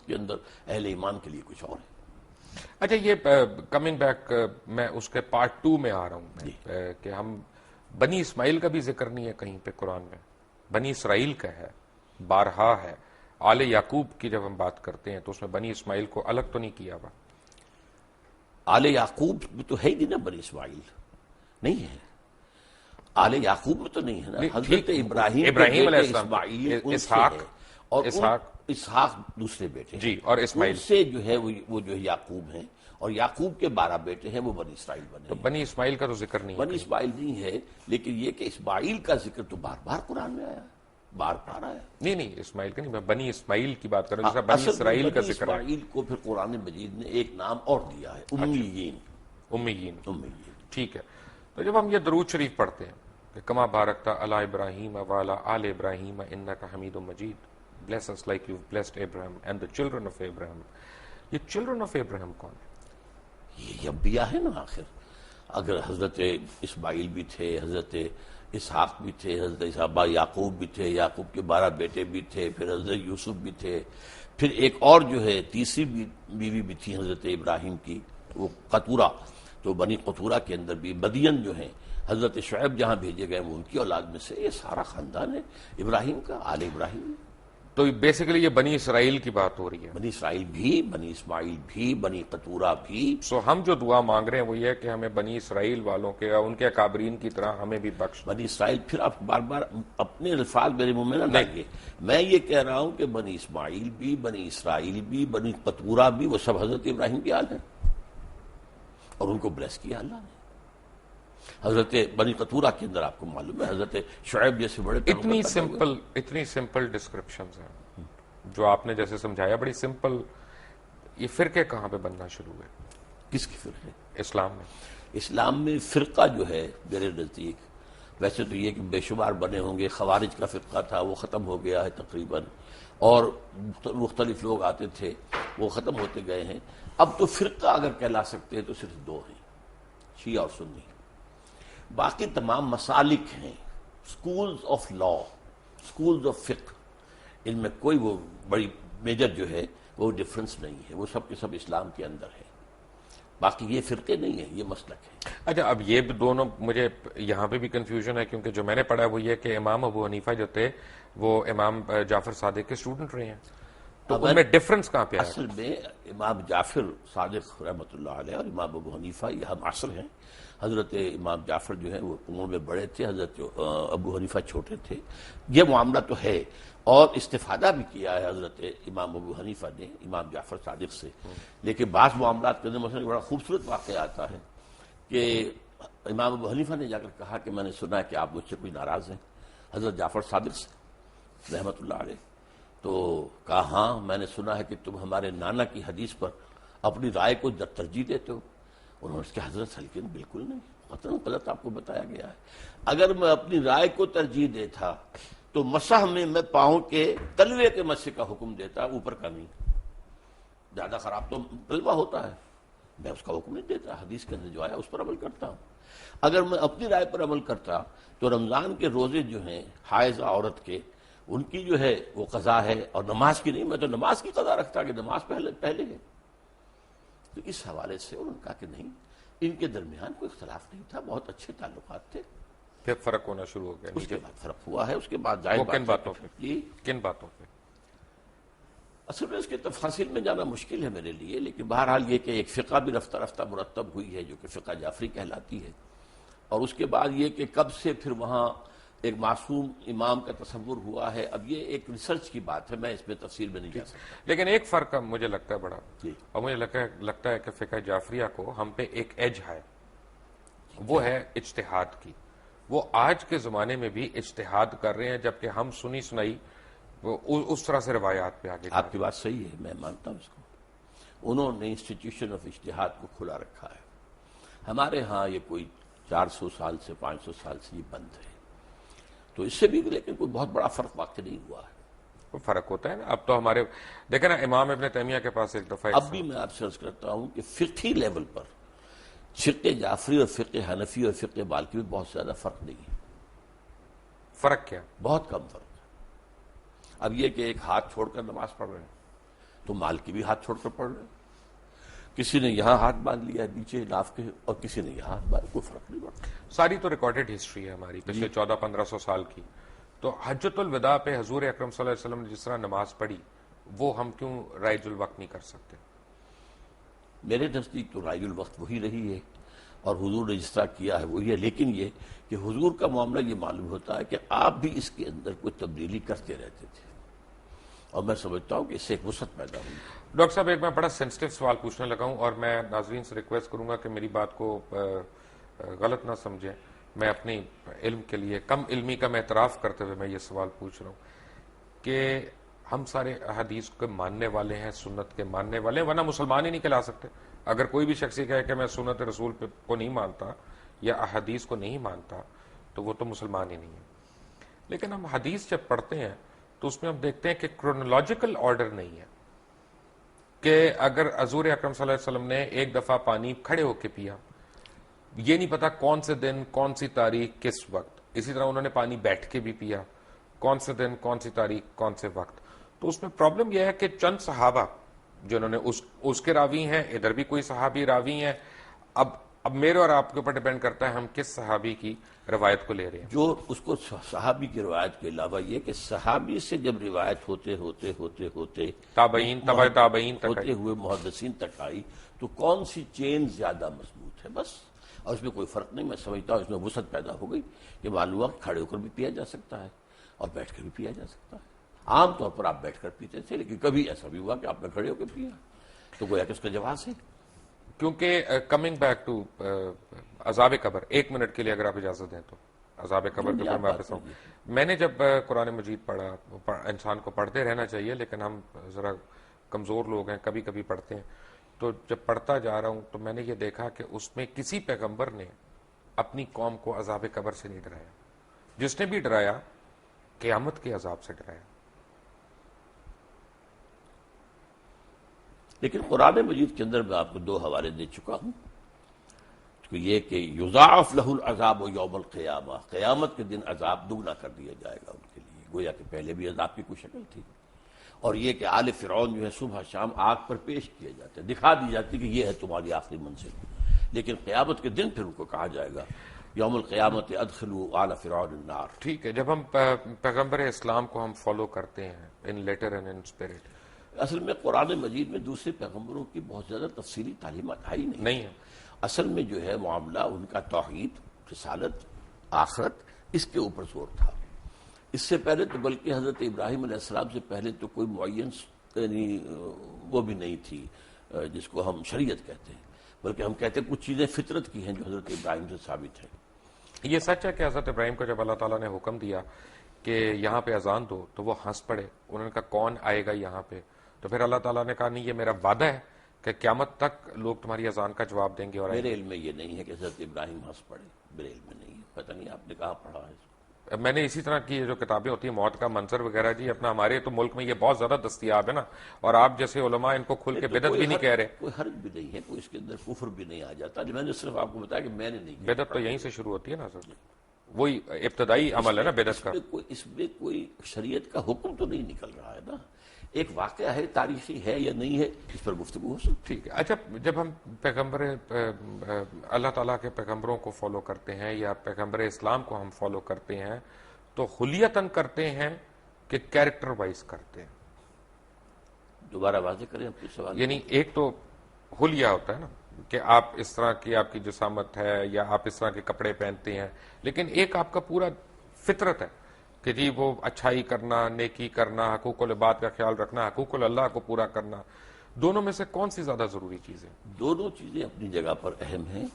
کے اندر اہل ایمان کے لیے کچھ اور ہے. اچھا، یہ کمنگ بیک، میں اس کے پارٹ 2 میں آ رہا ہوں کہ ہم بنی اسماعیل کا بھی ذکر نہیں ہے کہیں پہ قرآن میں، بنی اسرائیل کا ہے، بارہا ہے. آل یعقوب کی جب ہم بات کرتے ہیں تو اس میں بنی اسماعیل کو الگ تو نہیں کیا ہوا. آل یعقوب میں تو ہے ہی نہیں نا بنی اسماعیل، نہیں ہے. آل یعقوب میں تو نہیں ہے نا. حضرت ابراہیم علیہ السلام، اسماعیل ان سے اسحاق، ہے، اور اسحاق دوسرے بیٹے جی، اور اسماعیل ان سے جو ہے وہ جو ہے یعقوب ہیں، اور یعقوب کے 12 بیٹے ہیں، وہ بنی اسرائیل بنے. تو بنی اسماعیل کا تو ذکر نہیں ہے. بنی اسماعیل نہیں ہے، لیکن یہ کہ اسماعیل کا ذکر تو بار بار قرآن میں آیا، بار بار آیا. نہیں، اسماعیل کا نہیں، میں بنی اسماعیل کی بات کر رہا ہوں، جیسا بنی اسرائیل کا ذکر ہے. اسماعیل کو پھر قرآن مجید نے ایک نام اور دیا ہے، امیین. ٹھیک ہے. تو جب ہم یہ درود شریف پڑھتے ہیں کہ کما بارکتا علی ابراہیم وعلی آل ابراہیم انک حمید مجید، bless us like you've blessed Abraham and the children of Abraham، یہ children of Abraham کون ہے؟ یہ انبیاء ہے نا. آخر اگر حضرت اسماعیل بھی تھے، حضرت اسحاق بھی تھے، حضرت یعقوب بھی تھے، یعقوب کے 12 بیٹے بھی تھے، پھر حضرت یوسف بھی تھے، پھر ایک اور جو ہے تیسری بیوی بھی تھی حضرت ابراہیم کی، وہ قطورہ. تو بنی قطورہ کے اندر بھی مدین جو ہیں، حضرت شعیب جہاں بھیجے گئے وہ ان کی اولاد میں سے. یہ سارا خاندان ہے ابراہیم کا، آل ابراہیم. تو بیسیکلی یہ بنی اسرائیل کی بات ہو رہی ہے. بنی اسرائیل بھی، بنی اسماعیل بھی، بنی قطورہ بھی. سو ہم جو دعا مانگ رہے ہیں وہ یہ ہے کہ ہمیں بنی اسرائیل والوں کے، ان کے اکابرین کی طرح ہمیں بھی بخش. بنی اسرائیل، پھر آپ بار بار اپنے الفاظ میرے منہ میں نہ لائیے. میں یہ کہہ رہا ہوں کہ بنی اسماعیل بھی، بنی اسرائیل بھی، بنی قطورہ بھی، وہ سب حضرت ابراہیم کی آل ہیں، اور ان کو بلیس کیا اللہ نے. حضرت بنی قطورہ کے اندر آپ کو معلوم ہے حضرت شعیب جیسے بڑے اتنی سمپل ڈسکرپشنز ہیں جو آپ نے جیسے سمجھایا، بڑی سمپل. یہ فرقے کہاں پہ بننا شروع ہوئے؟ کس کی فرقے؟ اسلام میں. اسلام میں فرقہ جو ہے میرے نزدیک، ویسے تو یہ کہ بے شمار بنے ہوں گے. خوارج کا فرقہ تھا، وہ ختم ہو گیا ہے تقریباً، اور مختلف لوگ آتے تھے، وہ ختم ہوتے گئے ہیں. اب تو فرقہ اگر کہلا سکتے ہیں تو صرف 2 ہیں، شیعہ اور سنی. باقی تمام مسالک ہیں، schools of law, schools of فقہ، ان میں کوئی وہ بڑی میجر جو ہے وہ ڈفرنس نہیں ہے. وہ سب کے سب اسلام کے اندر ہے. باقی یہ فرقے نہیں ہیں، یہ مسلک ہے. اچھا، اب یہ دونوں مجھے یہاں پہ بھی کنفیوژن ہے، کیونکہ جو میں نے پڑھا وہ یہ کہ امام ابو حنیفہ جو تھے وہ امام جعفر صادق کے اسٹوڈنٹ رہے ہیں. تو ان میں ڈفرنس کہاں پہ آیا؟ اصل میں امام جعفر صادق رحمۃ اللہ علیہ اور امام ابو حنیفہ یہ ہم عصر ہیں. حضرت امام جعفر جو ہیں وہ عمر میں بڑے تھے، حضرت ابو حنیفہ چھوٹے تھے. یہ معاملہ تو ہے، اور استفادہ بھی کیا ہے حضرت امام ابو حنیفہ نے امام جعفر صادق سے. لیکن بعض معاملات کے اندر مثلا بڑا خوبصورت واقعہ آتا ہے کہ امام ابو حنیفہ نے جا کر کہا کہ میں نے سنا ہے کہ آپ مجھ سے کوئی ناراض ہیں حضرت جعفر صادق سے رحمۃ اللہ علیہ. تو کہا ہاں میں نے سنا ہے کہ تم ہمارے نانا کی حدیث پر اپنی رائے کو ترجیح دیتے ہو. انہوں نے اس کے حضرت حلقے میں بالکل نہیں، قطعاً غلط آپ کو بتایا گیا ہے. اگر میں اپنی رائے کو ترجیح دیتا تو مسح میں پاؤں کے تلوے کے مسح کا حکم دیتا، اوپر کا نہیں. زیادہ خراب تو تلوہ ہوتا ہے، میں اس کا حکم نہیں دیتا. حدیث کے اندر جو آیا اس پر عمل کرتا ہوں. اگر میں اپنی رائے پر عمل کرتا تو رمضان کے روزے جو ہیں حائض عورت کے، ان کی جو ہے وہ قضا ہے، اور نماز کی نہیں. میں تو نماز کی قضا رکھتا کہ نماز پہلے ہے. تو اس حوالے سے انہوں نے کہا کہ نہیں، ان کے درمیان کوئی اختلاف نہیں تھا، بہت اچھے تعلقات تھے. پھر فرق ہونا شروع ہو گیا. اس کے بعد فرق ہوا ہے. اس کے بعد کن باتوں پہ؟ اصل میں اس کے تفاصیل میں جانا مشکل ہے میرے لیے، لیکن بہرحال یہ کہ ایک فقہ بھی رفتہ رفتہ مرتب ہوئی ہے جو کہ فقہ جعفری کہلاتی ہے. اور اس کے بعد یہ کہ کب سے پھر وہاں ایک معصوم امام کا تصور ہوا ہے، اب یہ ایک ریسرچ کی بات ہے، میں اس میں تفصیل میں نہیں جا سکتا. لیکن ایک فرق مجھے لگتا ہے بڑا، اور مجھے لگتا ہے کہ فقہ جعفریہ کو ہم پہ ایک ایج ہے، وہ ہے اجتہاد کی. وہ آج کے زمانے میں بھی اجتہاد کر رہے ہیں، جبکہ ہم سنی سنائی اس طرح سے روایات پہ آگے. آپ کی بات صحیح ہے، میں مانتا ہوں اس کو. انہوں نے انسٹیٹیوشن آف اجتہاد کو کھلا رکھا ہے. ہمارے ہاں یہ کوئی 400 سال سے 500 سال سے یہ بند ہے. تو اس سے بھی لیکن کوئی بہت بڑا فرق واقع نہیں ہوا ہے. فرق ہوتا ہے نا. اب تو ہمارے دیکھیں نا امام ابن تیمیہ کے پاس ایک دفعہ، اب بھی میں آپ سے عرض کرتا ہوں کہ فقہی لیول پر فقہ جعفری اور فقہ حنفی اور فقہ مالکی میں بہت زیادہ فرق نہیں ہے. فرق کیا؟ بہت کم فرق ہے. اب یہ کہ ایک ہاتھ چھوڑ کر نماز پڑھ رہے ہیں، تو مال کی بھی ہاتھ چھوڑ کر پڑھ رہے ہیں. کسی نے یہاں ہاتھ باندھ لیا ہے نیچے ناف کے اور کسی نے یہاں ہاتھ باندھ، کوئی فرق نہیں پڑتا. ساری تو ریکارڈڈ ہسٹری ہے ہماری پچھلے 1400-1500 سال کی. تو حجۃ الوداع پہ حضور اکرم صلی اللہ علیہ وسلم نے جس طرح نماز پڑھی وہ ہم کیوں رائج الوقت نہیں کر سکتے؟ میرے نزدیک تو رائج الوقت وہی رہی ہے اور حضور نے جس طرح کیا ہے وہی ہے، لیکن یہ کہ حضور کا معاملہ یہ معلوم ہوتا ہے کہ آپ بھی اس کے اندر کوئی تبدیلی کرتے رہتے تھے اور میں سمجھتا ہوں کہ اس سے ایک وسعت پیدا ہوئی. ڈاکٹر صاحب ایک میں بڑا سینسٹیو سوال پوچھنے لگا ہوں اور میں ناظرین سے ریکویسٹ کروں گا کہ میری بات کو غلط نہ سمجھیں. میں اپنی علم کے لیے کم علمی کا میں اعتراف کرتے ہوئے میں یہ سوال پوچھ رہا ہوں کہ ہم سارے احادیث کے ماننے والے ہیں، سنت کے ماننے والے ہیں، ورنہ مسلمان ہی نہیں کہلا سکتے. اگر کوئی بھی شخص یہ کہے کہ میں سنت رسول کو نہیں مانتا یا احادیث کو نہیں مانتا تو وہ تو مسلمان ہی نہیں ہے. لیکن ہم حدیث جب پڑھتے ہیں تو اس میں ہم دیکھتے ہیں کہ کرونالوجیکل آرڈر نہیں ہے کہ اگر حضور اکرم صلی اللہ علیہ وسلم نے ایک دفعہ پانی کھڑے ہو کے پیا، یہ نہیں پتا کون سے دن، کون سی تاریخ، کس وقت. اسی طرح انہوں نے پانی بیٹھ کے بھی پیا، کون سے دن، کون سی تاریخ، کون سے وقت. تو اس میں پرابلم یہ ہے کہ چند صحابہ جنہوں نے اس کے راوی ہیں، ادھر بھی کوئی صحابی راوی ہیں. اب میرے اور آپ کے اوپر ڈیپینڈ کرتا ہے ہم کس صحابی کی روایت کو لے رہے ہیں. جو اس کو صحابی کی روایت کے علاوہ یہ کہ صحابی سے جب روایت ہوتے تابعین، تبع تابعین تک ہوتے ہوئے محدثین تک آئی تو کون سی چین زیادہ مضبوط ہے بس. اور اس میں کوئی فرق نہیں. میں سمجھتا ہوں اس میں وسعت پیدا ہو گئی کہ معلوم ہوا کھڑے ہو کر بھی پیا جا سکتا ہے اور بیٹھ کر بھی پیا جا سکتا ہے. عام طور پر آپ بیٹھ کر پیتے تھے لیکن کبھی ایسا بھی ہوا کہ آپ نے کھڑے ہو کے پیا تو گویا کہ اس کا جواز ہے. کیونکہ کمنگ بیک ٹو عذاب قبر، ایک منٹ کے لیے اگر آپ اجازت دیں تو عذاب قبر کے اوپر میں واپس آؤں. میں نے جب قرآن مجید پڑھا، انسان کو پڑھتے رہنا چاہیے لیکن ہم ذرا کمزور لوگ ہیں، کبھی کبھی پڑھتے ہیں. تو جب پڑھتا جا رہا ہوں تو میں نے یہ دیکھا کہ اس میں کسی پیغمبر نے اپنی قوم کو عذاب قبر سے نہیں ڈرایا. جس نے بھی ڈرایا قیامت کے عذاب سے ڈرایا. لیکن قرآن مجید کے اندر میں آپ کو 2 حوالے دے چکا ہوں. تو یہ کہ یضاعف لہ العذاب یوم القیامہ، قیامت کے دن عذاب دگنا کر دیا جائے گا ان کے لیے. گویا کہ پہلے بھی عذاب کی کوئی شکل تھی. اور یہ کہ آل فرعون جو ہے صبح شام آگ پر پیش کیے جاتے ہیں، دکھا دی جاتی کہ یہ ہے تمہاری آخری منزل. لیکن قیامت کے دن پھر ان کو کہا جائے گا یوم القیامت ادخلوا آل فرعون النار. ٹھیک ہے، جب ہم پیغمبر اسلام کو ہم فالو کرتے ہیں ان لیٹر اینڈ ان اسپرٹ، اصل میں قرآن مجید میں دوسرے پیغمبروں کی بہت زیادہ تفصیلی تعلیمات آئی نہیں ہے. اصل میں جو ہے معاملہ ان کا توحید، رسالت، آخرت، اس کے اوپر زور تھا. اس سے پہلے تو بلکہ حضرت ابراہیم علیہ السلام سے پہلے تو کوئی معین یعنی وہ بھی نہیں تھی جس کو ہم شریعت کہتے ہیں، بلکہ ہم کہتے ہیں کچھ چیزیں فطرت کی ہیں جو حضرت ابراہیم سے ثابت ہیں. یہ سچ ہے کہ حضرت ابراہیم کو جب اللہ تعالیٰ نے حکم دیا کہ یہاں پہ اذان دو تو وہ ہنس پڑے. انہوں نے کہا کون آئے گا یہاں پہ؟ تو پھر اللہ تعالیٰ نے کہا نہیں، یہ میرا وعدہ ہے کہ قیامت تک لوگ تمہاری اذان کا جواب دیں گے. اور میرے علم میں یہ نہیں ہے کہ حضرت ابراہیم ہنس پڑے، میرے علم میں نہیں ہے. پتہ نہیں آپ نے کہاں پڑھا ہے اس کو. میں نے اسی طرح کی جو کتابیں ہوتی ہیں موت کا منظر وغیرہ، جی اپنا ہمارے تو ملک میں یہ بہت زیادہ دستیاب ہے نا، اور آپ جیسے علماء ان کو کھل کے بدعت بھی نہیں کہہ رہے. کوئی حرج بھی نہیں ہے، کوئی اس کے اندر کفر بھی نہیں آ جاتا. میں نے صرف آپ کو بتایا کہ میں نے نہیں کیا. بدعت تو یہیں سے شروع ہوتی ہے نا سر، وہی ابتدائی عمل ہے نا بدعت کا. اس میں کوئی شریعت کا حکم تو نہیں نکل رہا ہے نا، ایک واقعہ ہے، تاریخی ہے یا نہیں ہے، اس پر گفتگو ہو سکتی. ٹھیک ہے. اچھا، جب ہم پیغمبر اللہ تعالیٰ کے پیغمبروں کو فالو کرتے ہیں یا پیغمبر اسلام کو ہم فالو کرتے ہیں تو خلیتاً کرتے ہیں کہ کیریکٹر وائز کرتے ہیں؟ دوبارہ واضح کریں اپنے سوال. یعنی ایک تو حلیہ ہوتا ہے نا کہ آپ اس طرح کی آپ کی جسامت ہے یا آپ اس طرح کے کپڑے پہنتے ہیں، لیکن ایک آپ کا پورا فطرت ہے کہ جی وہ اچھائی کرنا، نیکی کرنا، حقوق العباد کا خیال رکھنا، حقوق اللہ کو پورا کرنا. دونوں میں سے کون سی زیادہ ضروری چیز ہے؟ دونوں چیزیں اپنی جگہ پر اہم ہیں،